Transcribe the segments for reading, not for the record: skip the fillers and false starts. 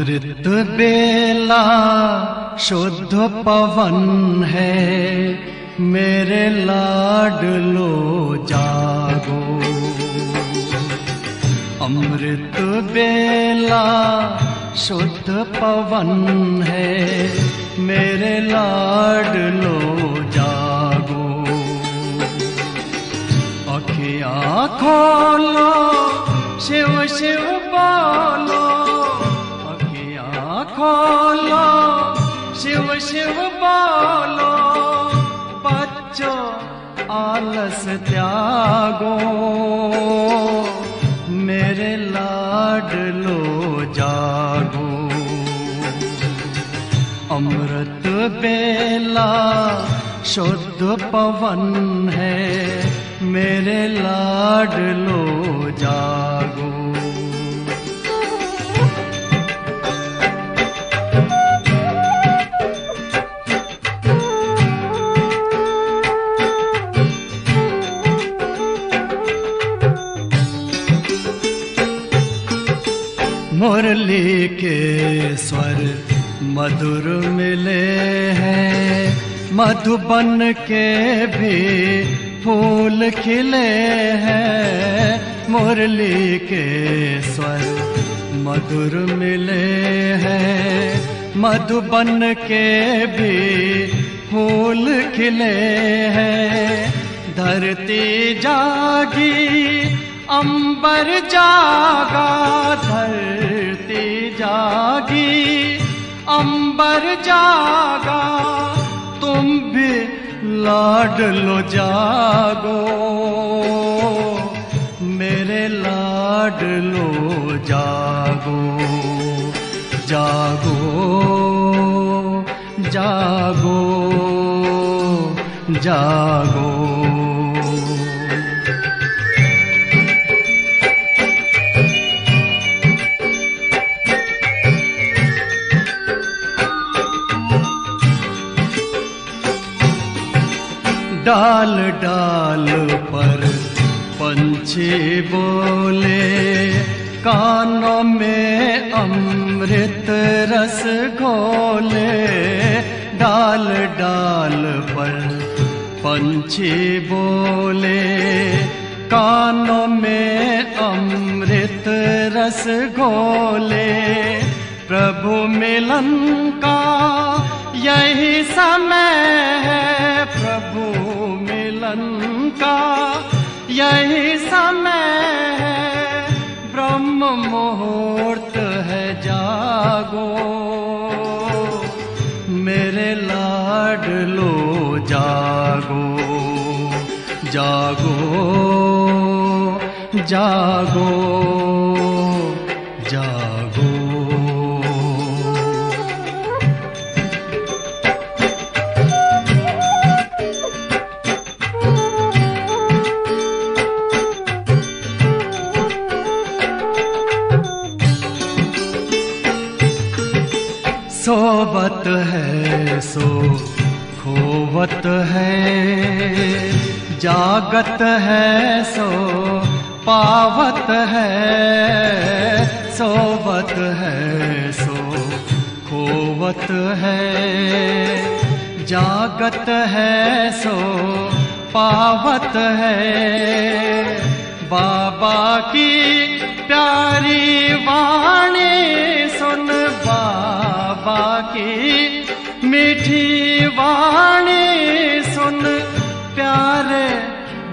अमृत बेला शुद्ध पवन है, मेरे लाडलो जागो। अमृत बेला शुद्ध पवन है, मेरे लाडलो जागो। अखियाँ खोलो, शिव शिव बोलो, अखियाँ खोलो, शिव शिव बोलो। बच्चों आलस त्यागो, मेरे लाडलो जागो। अमृत बेला शुद्ध पवन है, मेरे लाडलो जागो। मुरली के स्वर मधुर मिले हैं, मधुबन के भी फूल खिले हैं। मुरली के स्वर मधुर मिले हैं, मधुबन के भी फूल खिले हैं। धरती जागी, अंबर जागा, धरती जागी, अंबर जागा। तुम भी लाडलो जागो, मेरे लाडलो जागो। जागो जागो जागो। डाल डाल पर पंछी बोले, कानों में अमृत रस घोले। डाल डाल पर पंछी बोले, कानों में अमृत रस घोले। प्रभु मिलन का यही समय है, प्रभु मिलन का यही समय है। ब्रह्म मुहूर्त है, जागो, मेरे लाडलो जागो। जागो जागो जागो। सोवत है सो खोवत है, जागत है सो पावत है। सोवत है सो खोवत है, जागत है सो पावत है। बाबा की प्यारी वाणी सुन, बाबा की मीठी वाणी सुन। प्यारे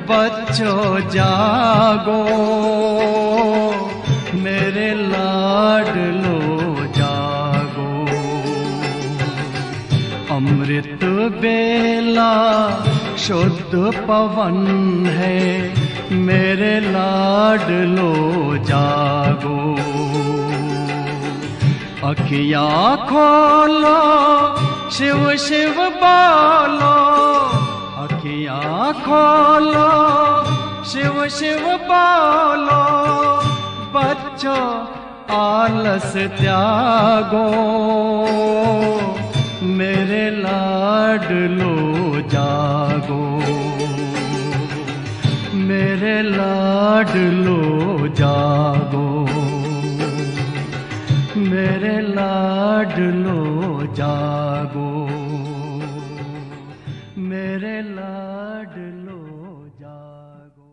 बच्चों जागो, मेरे लाडलो जागो। अमृत बेला शुद्ध पवन है, मेरे लाडलो जागो। अखियाँ खोलो, शिव शिव बोलो, अखियाँ खोलो, शिव शिव बोलो। बच्चों आलस त्यागो, मेरे लाडलो जागो। मेरे लाडलो जागो, मेरे लाडलो जागो, मेरे लाडलो जागो।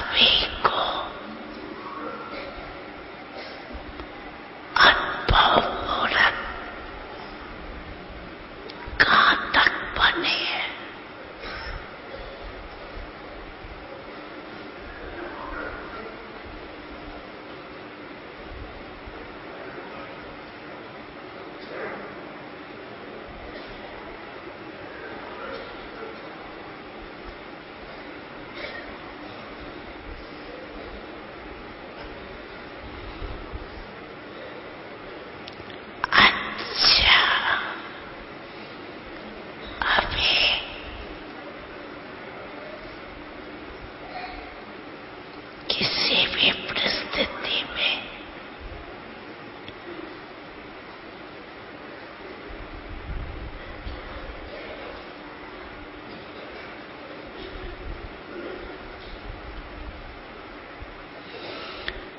सभी को अनुभव मूर्त घातक बने हैं। किसी भी परिस्थिति में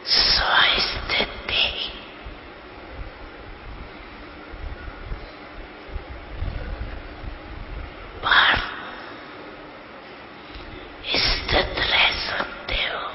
स्वस्थिति पर स्थित रह सकते हो।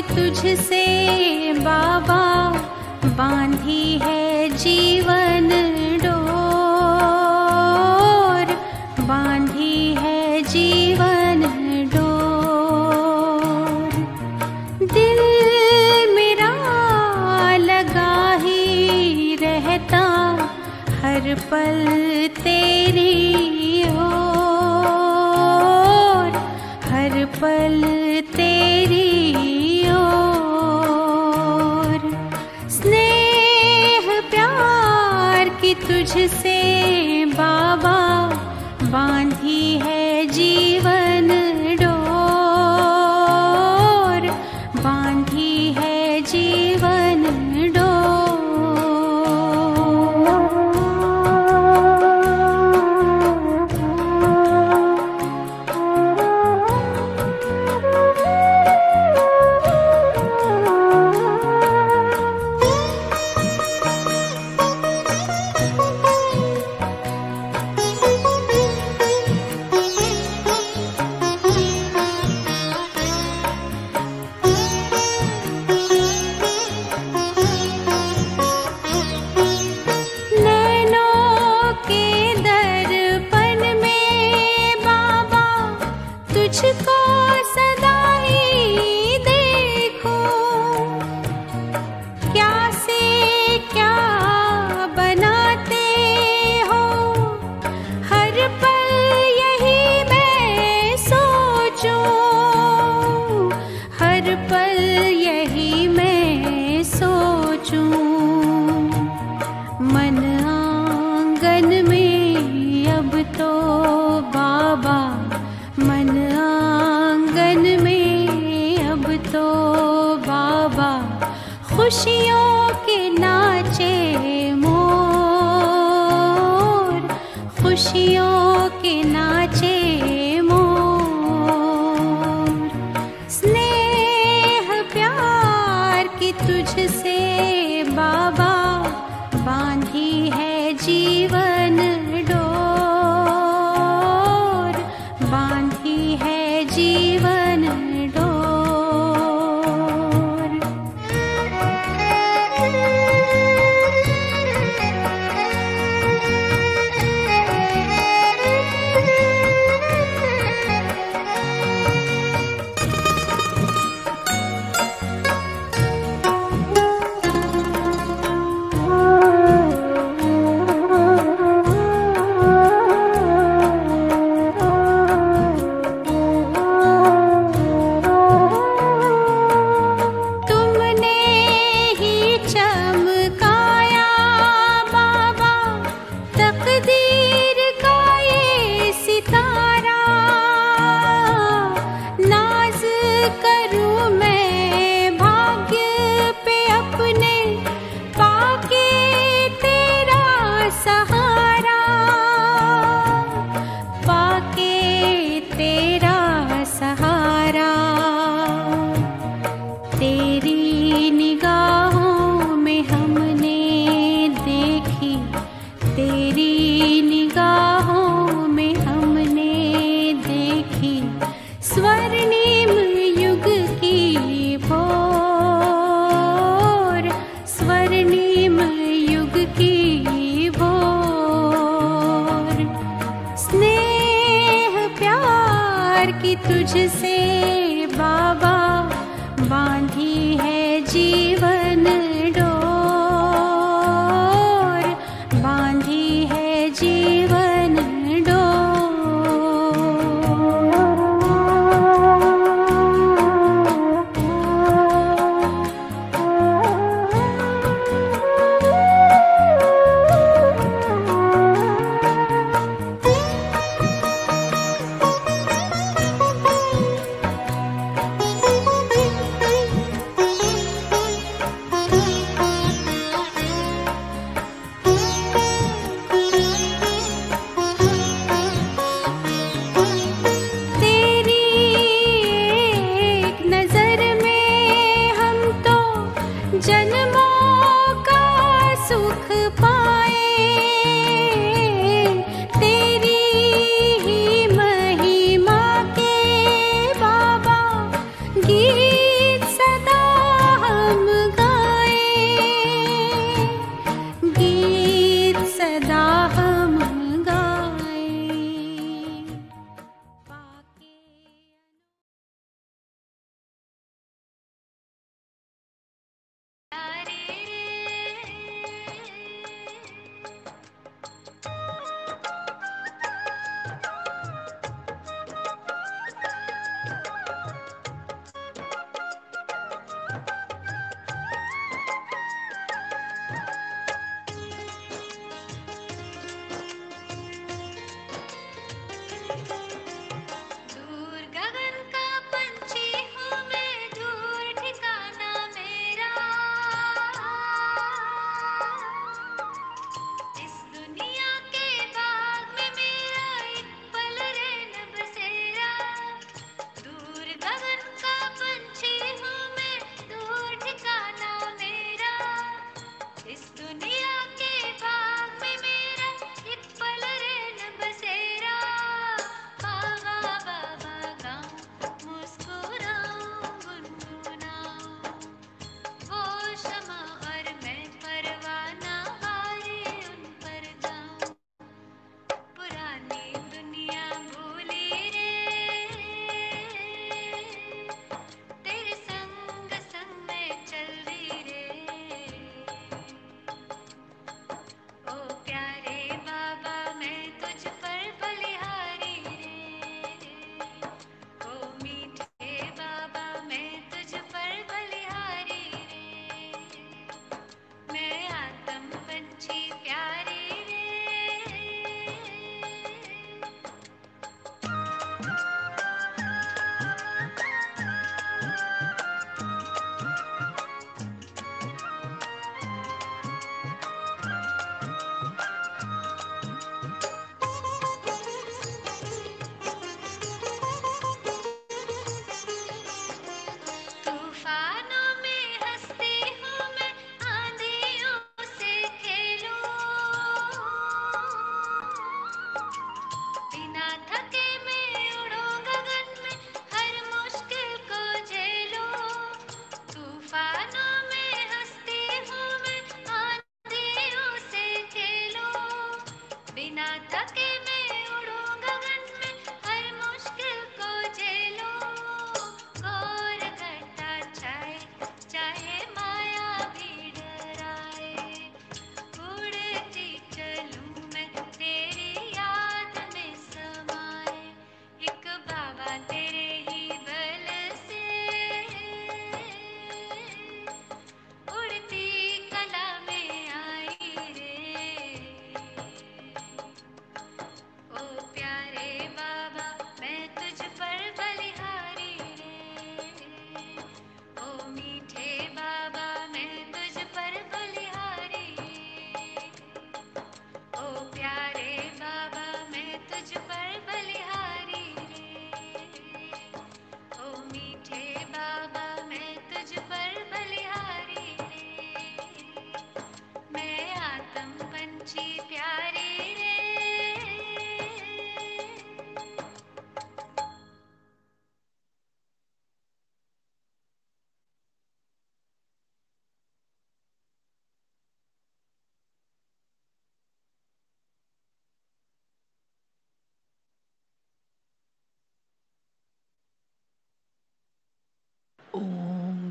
तुझसे बाबा बांधी है जीवन डोर, बांधी है जीवन डोर। दिल मेरा लगा ही रहता हर पल तेरी ओर, हर पल तेरी तुझसे बाबा बांधी है जीवन डोर, बांधी है जीवन तुझको सदा ही देखूं, क्या से क्या बनाते हो, हर पल यही मैं सोचूं, हर पल यही मैं सोचूं। मन आंगन में अब तो बाबा, मन आंगन में अब तो बाबा खुशियों के नाचे मोर, खुशियों के नाचे मोर। स्नेह प्यार की तुझसे बाबा बांधी है जीवन डोर, बांधी है जीवन डोर। बांधी है जीवन डोर, बांधी है जीवन जन्मों का सुख पाए, तेरी ही महिमा के बाबा गीत सदा हम गाए, गीत सदा हम गाए।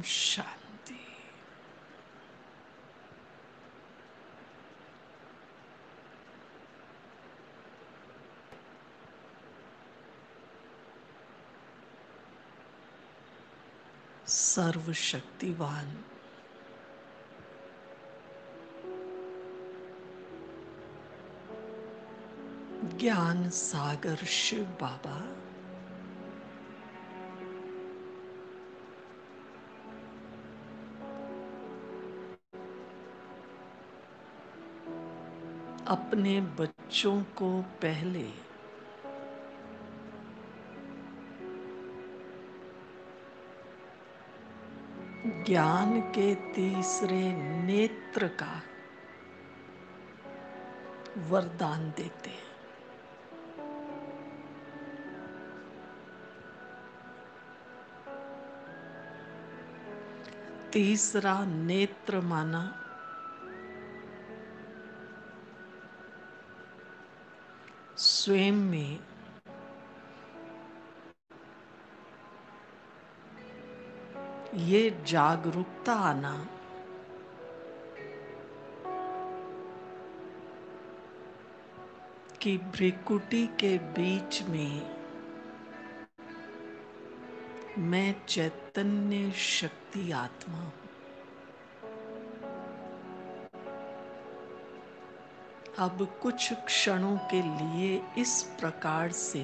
शांति। सर्वशक्तिवान ज्ञान सागर शिव बाबा अपने बच्चों को पहले ज्ञान के तीसरे नेत्र का वरदान देते हैं। तीसरा नेत्र माना स्वयं में ये जागरूकता आना कि भ्रिकुटी के बीच में मैं चैतन्य शक्ति आत्मा हूं। अब कुछ क्षणों के लिए इस प्रकार से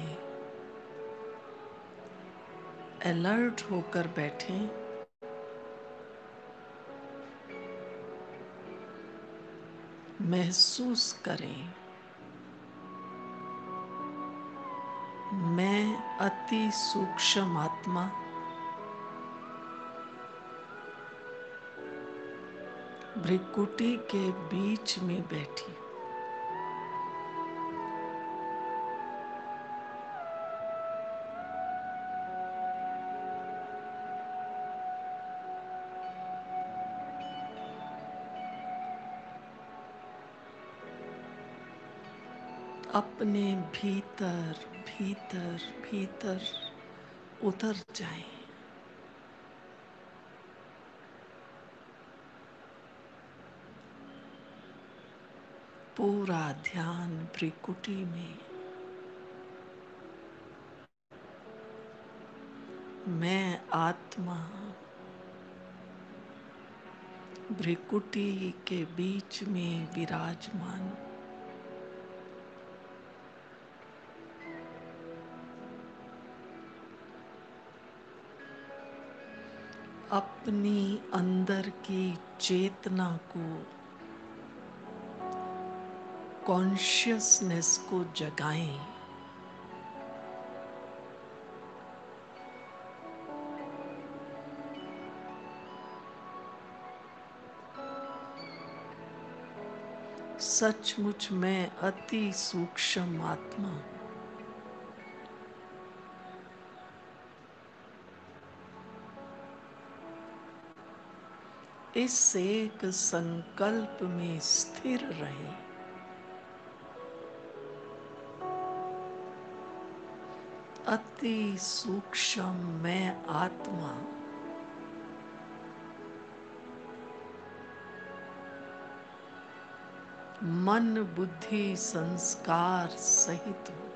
अलर्ट होकर बैठें, महसूस करें मैं अति सूक्ष्म आत्मा भ्रिकुटी के बीच में बैठी। अपने भीतर भीतर भीतर उतर जाएं। पूरा ध्यान भ्रिकुटी में मैं आत्मा भ्रिकुटी के बीच में विराजमान। अपनी अंदर की चेतना को, कॉन्शियसनेस को जगाएं। सचमुच मैं अति सूक्ष्म आत्मा हूं। इस एक संकल्प में स्थिर रहे। अति सूक्ष्म मैं आत्मा मन बुद्धि संस्कार सहित हूं।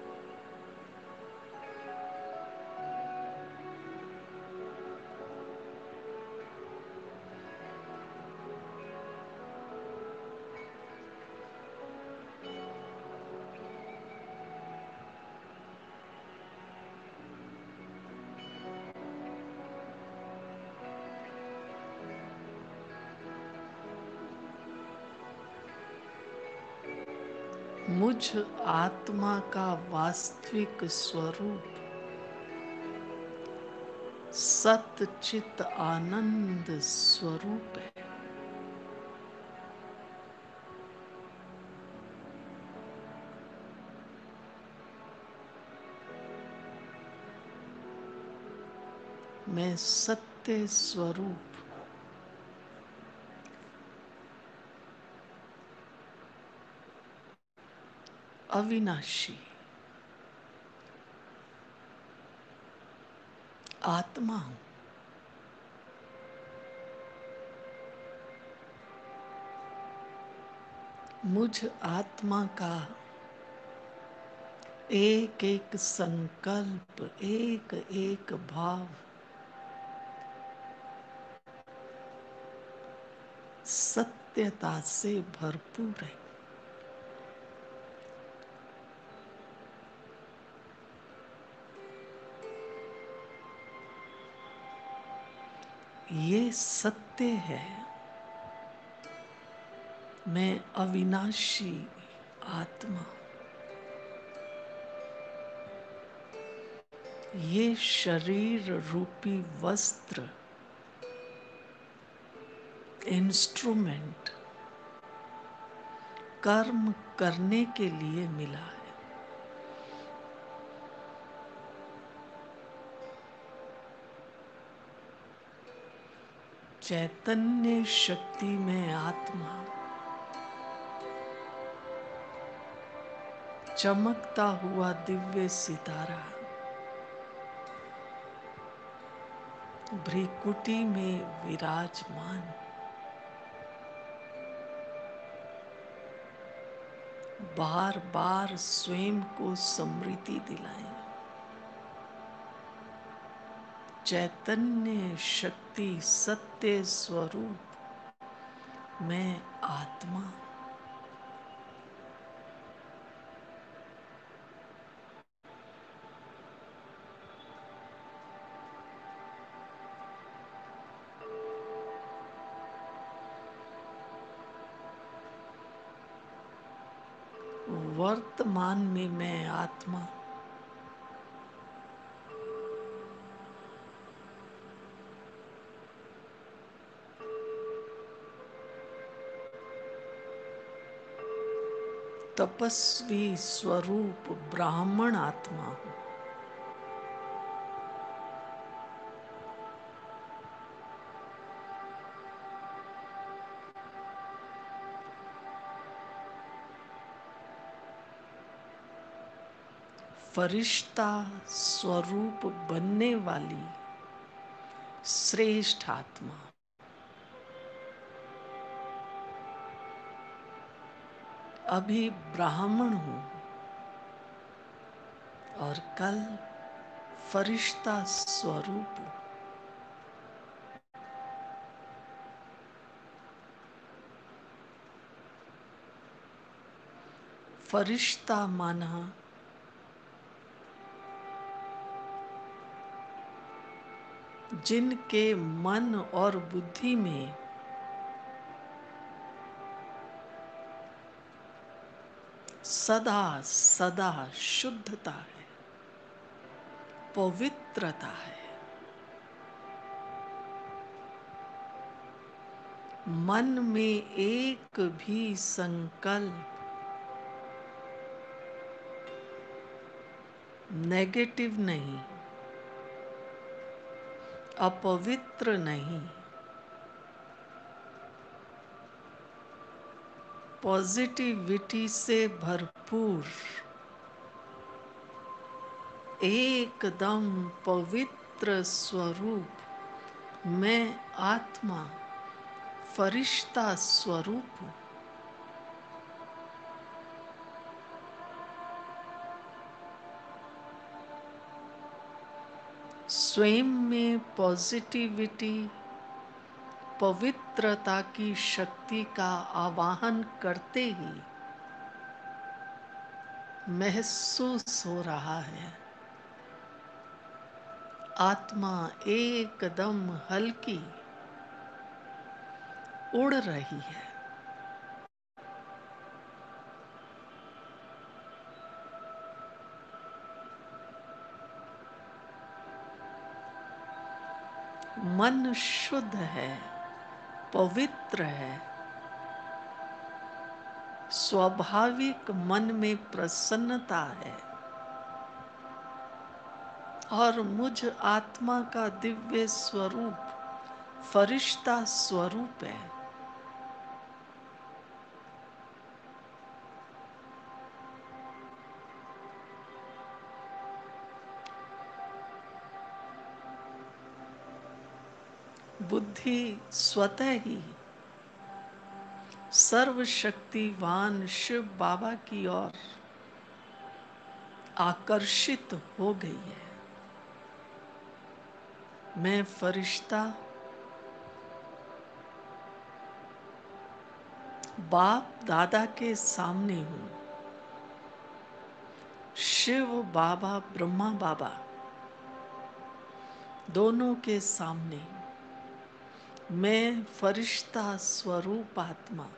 मुझ आत्मा का वास्तविक स्वरूप सत चित आनंद स्वरूप है। मैं सत्य स्वरूप अविनाशी आत्मा हूं। मुझ आत्मा का एक एक संकल्प, एक एक भाव सत्यता से भरपूर है। ये सत्य है। मैं अविनाशी आत्मा, ये शरीर रूपी वस्त्र, इंस्ट्रूमेंट कर्म करने के लिए मिला है। चैतन्य शक्ति में आत्मा, चमकता हुआ दिव्य सितारा, भ्रिकुटी में विराजमान, बार बार स्वयं को स्मृति दिलाएं। चैतन्य शक्ति सत्य स्वरूप, मैं आत्मा। वर्तमान में मैं आत्मा, तपस्वी स्वरूप ब्राह्मण आत्मा हूं। फरिश्ता स्वरूप बनने वाली श्रेष्ठ आत्मा, अभी ब्राह्मण हूं और कल फरिश्ता स्वरूप हूं। फरिश्ता माना जिनके मन और बुद्धि में सदा सदा शुद्धता है, पवित्रता है। मन में एक भी संकल्प नेगेटिव नहीं, अपवित्र नहीं, पॉजिटिविटी से भरपूर, एकदम पवित्र स्वरूप, मैं आत्मा, फरिश्ता स्वरूप हूं। स्वयं में पॉजिटिविटी, पवित्रता की शक्ति का आवाहन करते ही महसूस हो रहा है आत्मा एकदम हल्की उड़ रही है। मन शुद्ध है, पवित्र है, स्वाभाविक मन में प्रसन्नता है और मुझ आत्मा का दिव्य स्वरूप फरिश्ता स्वरूप है। बुद्धि स्वतः ही सर्वशक्तिवान शिव बाबा की ओर आकर्षित हो गई है। मैं फरिश्ता बाप दादा के सामने हूँ। शिव बाबा ब्रह्मा बाबा दोनों के सामने मैं फरिश्ता स्वरूप आत्मा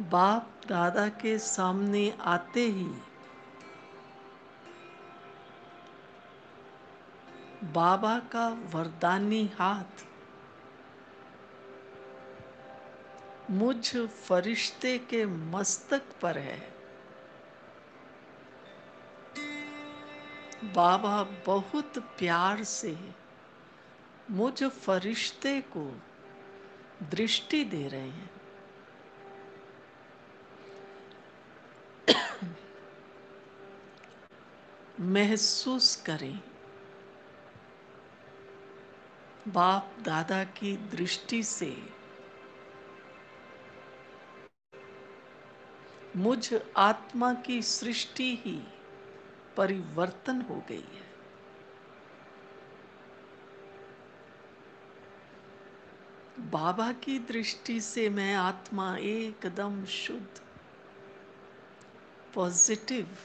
बाप दादा के सामने आते ही बाबा का वरदानी हाथ मुझ फरिश्ते के मस्तक पर है। बाबा बहुत प्यार से मुझ फरिश्ते को दृष्टि दे रहे हैं। महसूस करें, बाप दादा की दृष्टि से मुझ आत्मा की सृष्टि ही परिवर्तन हो गई है। बाबा की दृष्टि से मैं आत्मा एकदम शुद्ध, पॉजिटिव,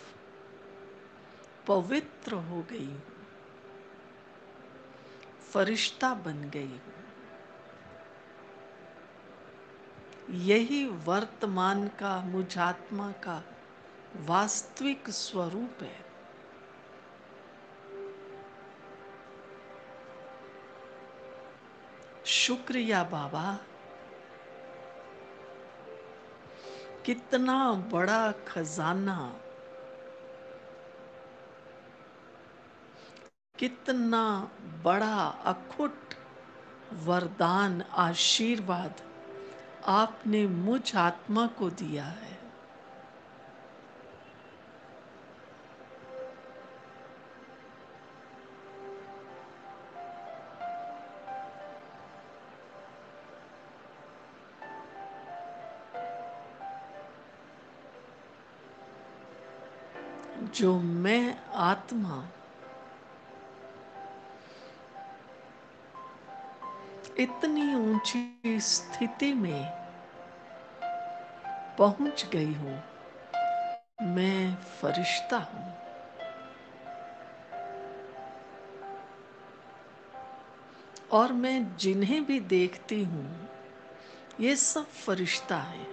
पवित्र हो गई हूँ, फरिश्ता बन गई हूँ। यही वर्तमान का मुझ आत्मा का वास्तविक स्वरूप है। शुक्रिया बाबा, कितना बड़ा खजाना, कितना बड़ा अखुट वरदान, आशीर्वाद आपने मुझ आत्मा को दिया है। जो मैं आत्मा इतनी ऊंची स्थिति में पहुंच गई हूं, मैं फरिश्ता हूं। और मैं जिन्हें भी देखती हूं, ये सब फरिश्ता हैं।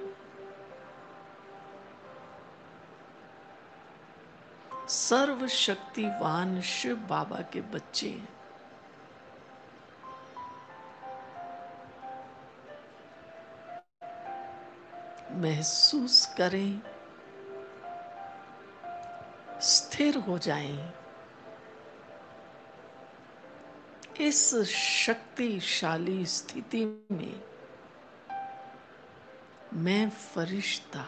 सर्वशक्तिवान शिव बाबा के बच्चे हैं। महसूस करें, स्थिर हो जाएं। इस शक्तिशाली स्थिति में मैं फरिश्ता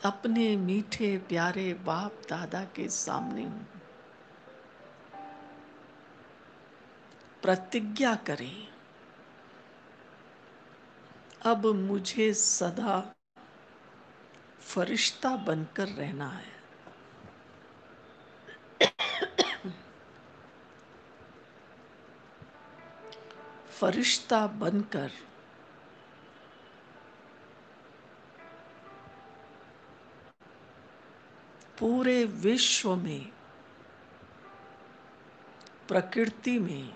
अपने मीठे प्यारे बाप दादा के सामने हूं। प्रतिज्ञा करें, अब मुझे सदा फरिश्ता बनकर रहना है। फरिश्ता बनकर पूरे विश्व में, प्रकृति में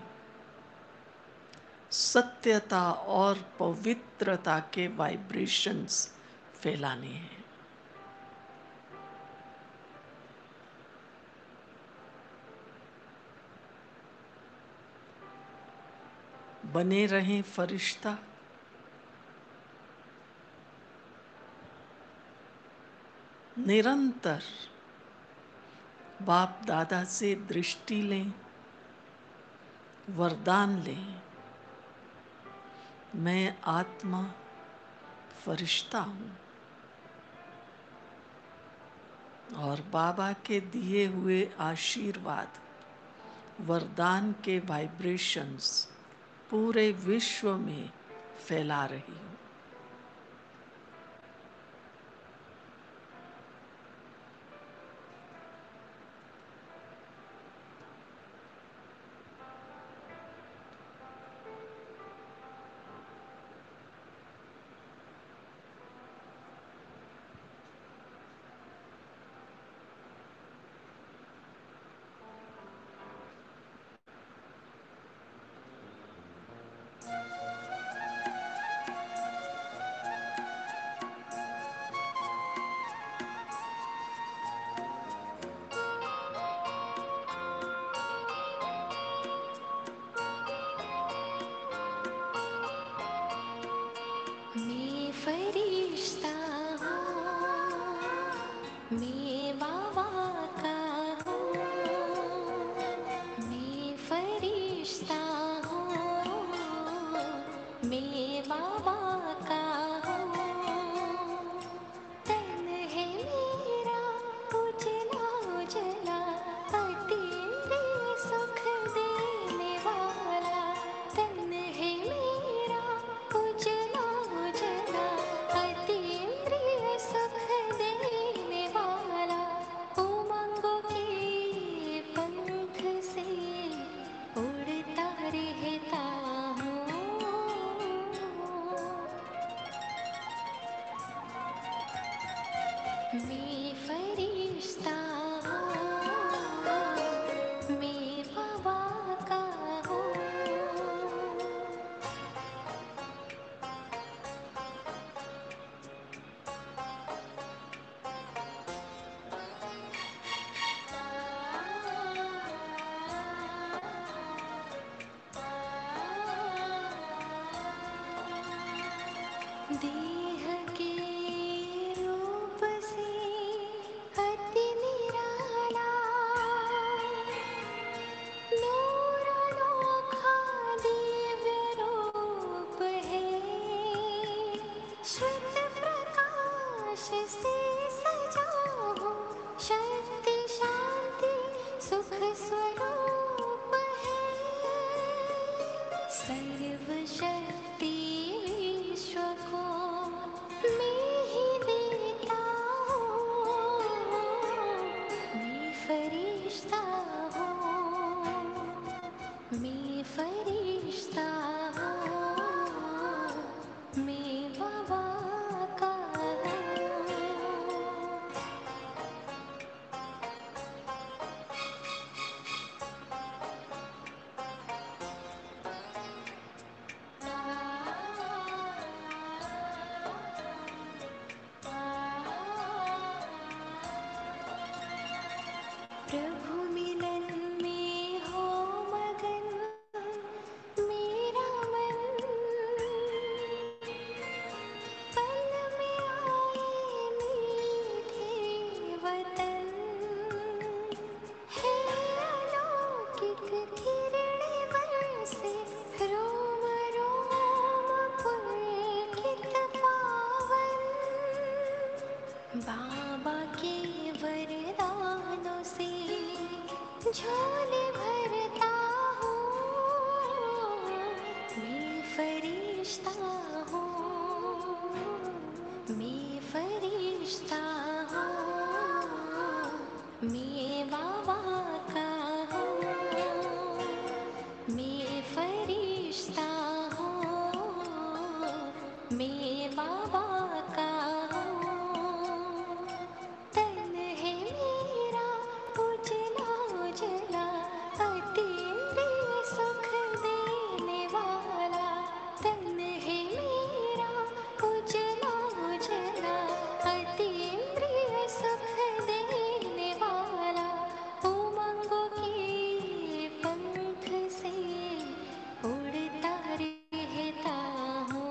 सत्यता और पवित्रता के वाइब्रेशंस फैलाने हैं। बने रहें फरिश्ता। निरंतर बाप दादा से दृष्टि लें, वरदान लें। मैं आत्मा फरिश्ता हूं। और बाबा के दिए हुए आशीर्वाद वरदान के वाइब्रेशंस पूरे विश्व में फैला रही हूँ। मैं फरिश्ता हूँ, मैं बाबा का हूँ। मैं फरिश्ता हूँ, मैं बाबा का हूँ। तन है मेरा उजला उजला, अतीन्द्रिय सुख देने वाला। तन है मेरा उजला उजला, अतीन्द्रिय सुख देने वाला। उमंगों के पंख से उड़ता रहता हूँ। मैं फरिश्ता हूँ, मैं बाबा का हूँ। देह के रूप से अति निराला, नूर अनोखा दिव्य रूप है। श्वेत प्रकाश से सजा हूँ, शक्ति शांति सुख स्वरूप है। सर्वशक्ति विश्व को मैं ही देता हूँ। मैं फरिश्ता हूँ, मैं फरिश्ता हूँ, मैं बाबा का हूँ। प्रभु मिलन में हो मगन मेरा मन, पल में आए मीठे वतन। है अलौकिक किरण बरसे, रोम रोम पुलकित पावन। बाबा के वरदानों से झोले भरता हूँ। मैं फरिश्ता हूँ, मैं फरिश्ता हूँ, मैं बाबा का हूँ। मैं फरिश्ता हूँ, मैं बाबा का हूँ। तन है मेरा उजला उजला, अतीन्द्रिय सुख देने वाला। तन है मेरा उजला उजला, अतीन्द्रिय सुख देने वाला। उमंगों के पंख से उड़ता रहता हूँ।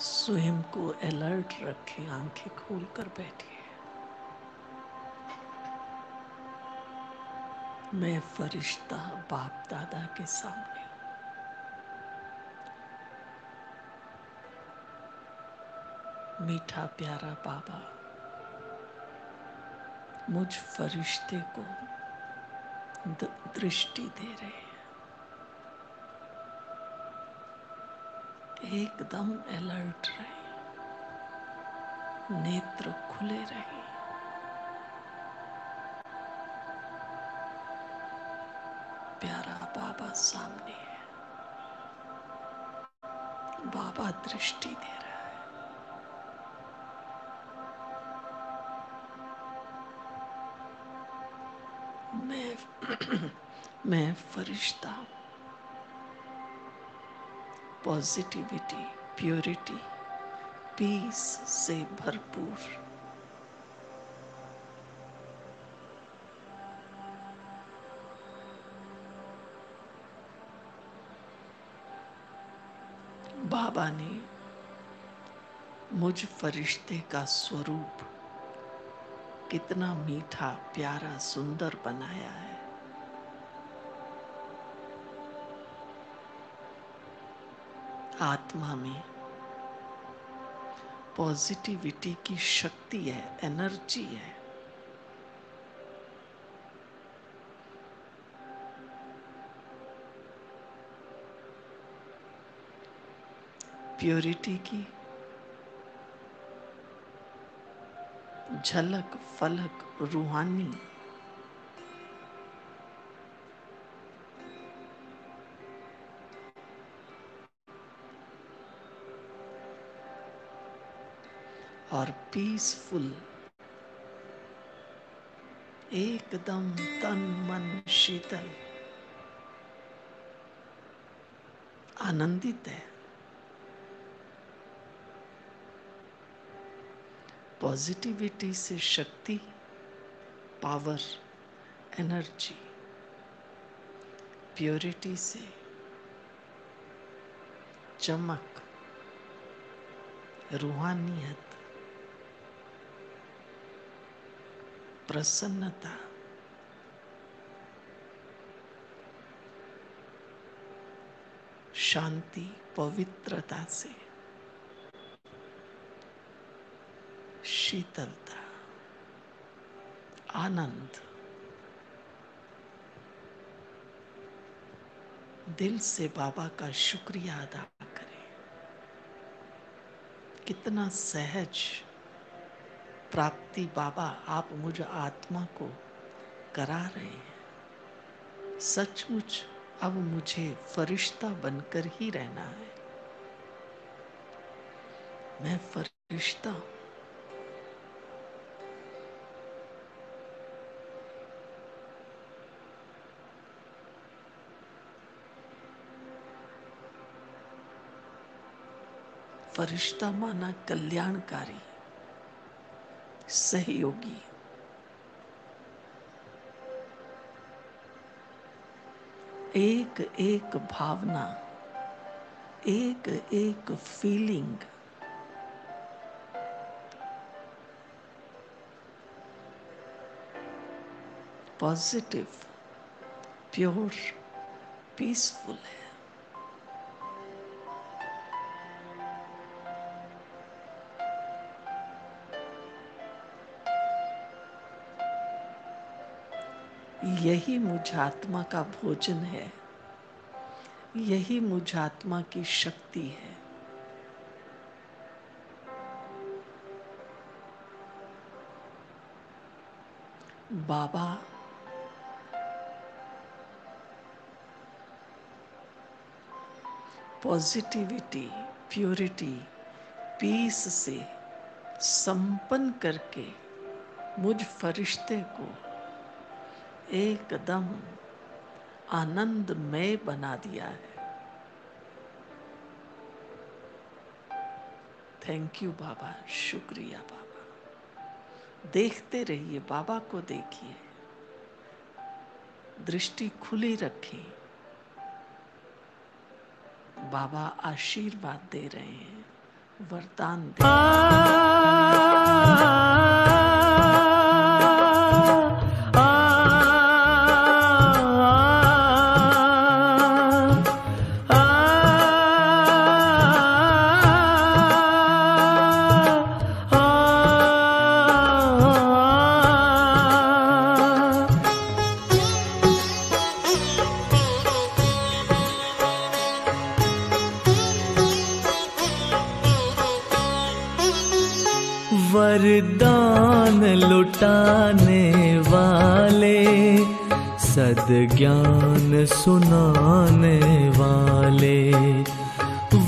स्वयं को अलर्ट रखें, आंखें खोलकर बैठिए। मैं फरिश्ता बाप दादा के सामने हूं। मीठा प्यारा बाबा मुझ फरिश्ते को दृष्टि दे रहे हैं। एकदम अलर्ट रहे, नेत्र खुले रहे। प्यारा बाबा सामने है, बाबा दृष्टि दे रहा है। मैं फरिश्ता हूं। पॉजिटिविटी, प्योरिटी, पीस से भरपूर। बाबा ने मुझ फरिश्ते का स्वरूप कितना मीठा, प्यारा, सुंदर बनाया है। आत्मा में पॉजिटिविटी की शक्ति है, एनर्जी है। प्योरिटी की झलक, फलक, रूहानी और पीसफुल, एकदम तन मन शीतल, आनंदित है। पॉजिटिविटी से शक्ति, पावर, एनर्जी, प्योरिटी से चमक, रूहानियत, प्रसन्नता, शांति, पवित्रता से शीतलता, आनंद। दिल से बाबा का शुक्रिया अदा करें। कितना सहज प्राप्ति बाबा आप मुझ आत्मा को करा रहे हैं। सचमुच अब मुझे फरिश्ता बनकर ही रहना है। मैं फरिश्ता हूं। फरिश्ता माना कल्याणकारी, सहयोगी। एक एक भावना, एक एक फीलिंग पॉजिटिव, प्योर, पीसफुल है। यही मुझ आत्मा का भोजन है, यही मुझ आत्मा की शक्ति है। बाबा पॉजिटिविटी, प्योरिटी, पीस से संपन्न करके मुझ फरिश्ते को एकदम आनंदमय बना दिया है। थैंक यू बाबा, शुक्रिया बाबा। देखते रहिए, बाबा को देखिए, दृष्टि खुली रखें। बाबा आशीर्वाद दे रहे हैं। वरदान दे। वरदान लुटाने वाले, सद्ज्ञान सुनाने वाले,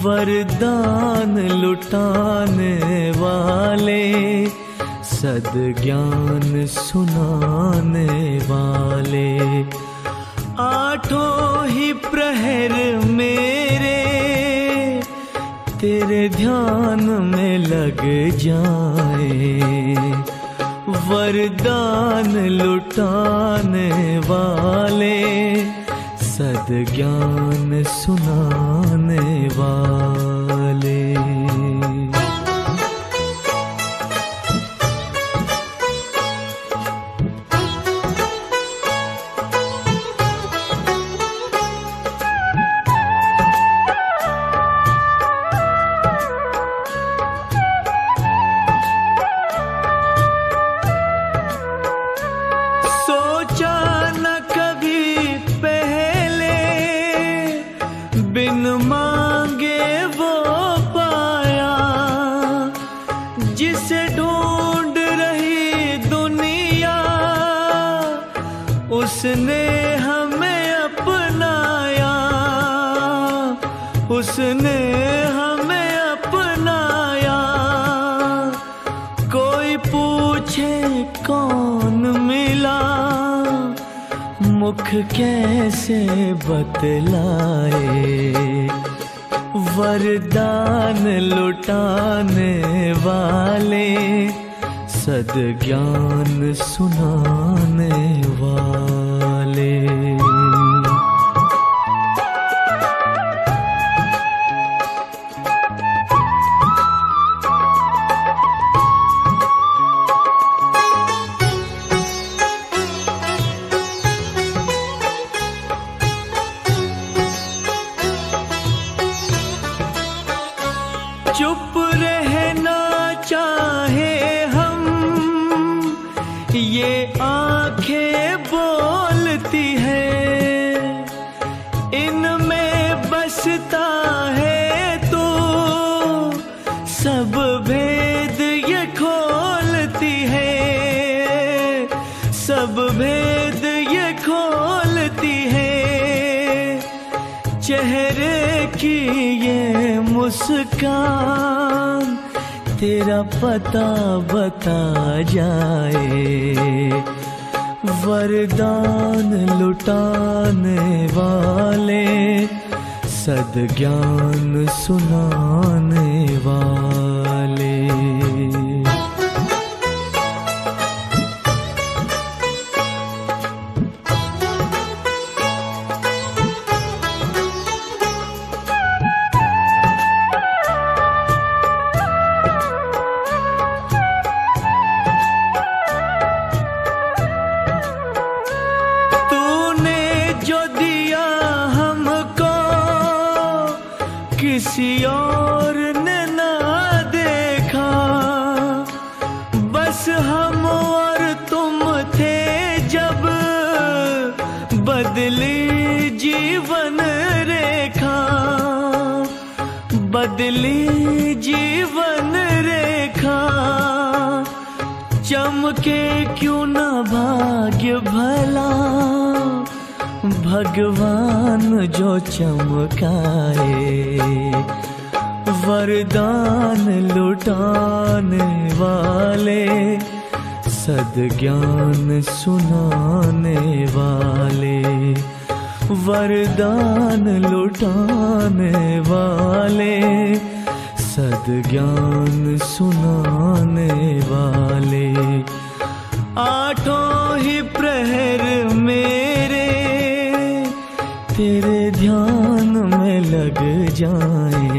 वरदान लुटाने वाले, सद्ज्ञान सुनाने वाले, आठों ही प्रहर मेरे तेरे ध्यान में लग जाए। वरदान लुटाने वाले, सद्ज्ञान सुनाने वाले। बिन मांगे वो पाया, जिसे ढूंढ रही दुनिया, उसने हमें अपनाया, उसने हमें अपनाया। कोई पूछे कौन मिला, मुख कैसे बतलाए। वरदान लुटाने वाले, सद्ज्ञान सुनाने वाले। चुप रहना चाहे हम, ये आंखें बोलती है, इनमें बसता है तो सब भेद ये खोलती है, सब भेद ये खोलती है। चेहरे की ये मुस्कान तेरा पता बता जाए। वरदान लुटाने वाले, सद्ज्ञान सुनाने वाले। किसी और ने ना देखा, बस हम और तुम थे जब बदली जीवन रेखा, बदली जीवन रेखा। चमके क्यों ना भाग्य भला, भगवान जो चमकाए। वरदान लुटाने वाले, सद्ज्ञान सुनाने वाले। वरदान लुटाने वाले, सद्ज्ञान सुनाने वाले। आठों ही प्रहर मेरे तेरे ध्यान में लग जाए।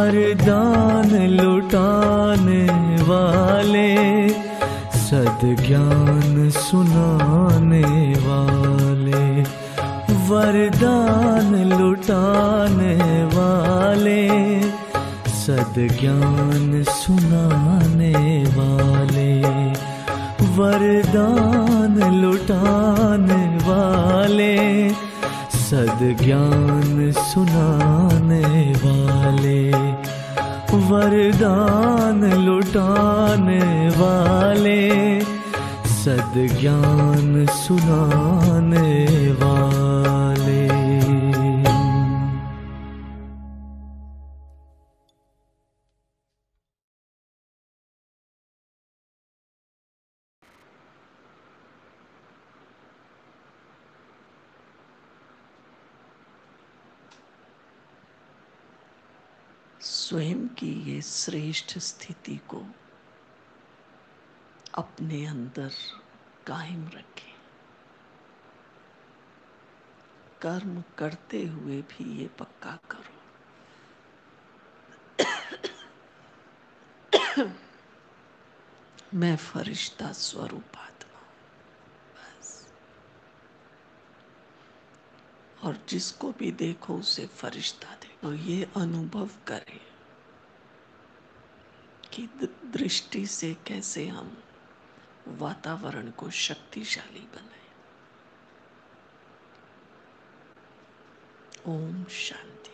वरदान लुटाने वाले, सद्ज्ञान सुनाने वाले, वरदान लुटाने वाले, सद्ज्ञान सुनाने वाले, वरदान लुटाने वाले, सद्ज्ञान सुनाने वाले, वरदान लुटाने वाले, सद्ज्ञान सुनाने वाले। स्वयं की ये श्रेष्ठ स्थिति को अपने अंदर कायम रखें। कर्म करते हुए भी ये पक्का करो, मैं फरिश्ता स्वरूप आत्मा हूं, बस। और जिसको भी देखो उसे फरिश्ता देखो। ये अनुभव करें कि दृष्टि से कैसे हम वातावरण को शक्तिशाली बनाएं। ओम शांति।